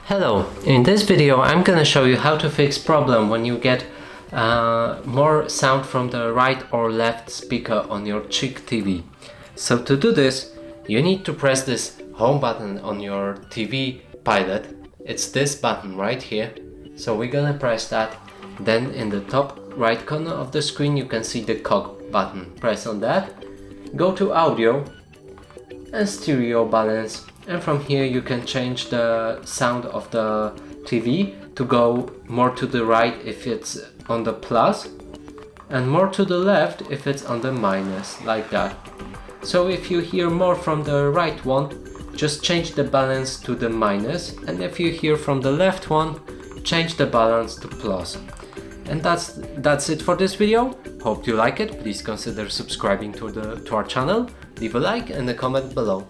Hello, in this video I'm gonna show you how to fix problem when you get more sound from the right or left speaker on your CHiQ TV. So to do this, you need to press this home button on your TV pilot. It's this button right here. So we're gonna press that. Then in the top right corner of the screen you can see the cog button. Press on that, go to audio and stereo balance, and from here you can change the sound of the TV to go more to the right if it's on the plus and more to the left if it's on the minus, like that. So if you hear more from the right one, just change the balance to the minus, and if you hear from the left one, change the balance to plus. And that's it for this video. Hope you like it. Please consider subscribing to our channel, leave a like and a comment below.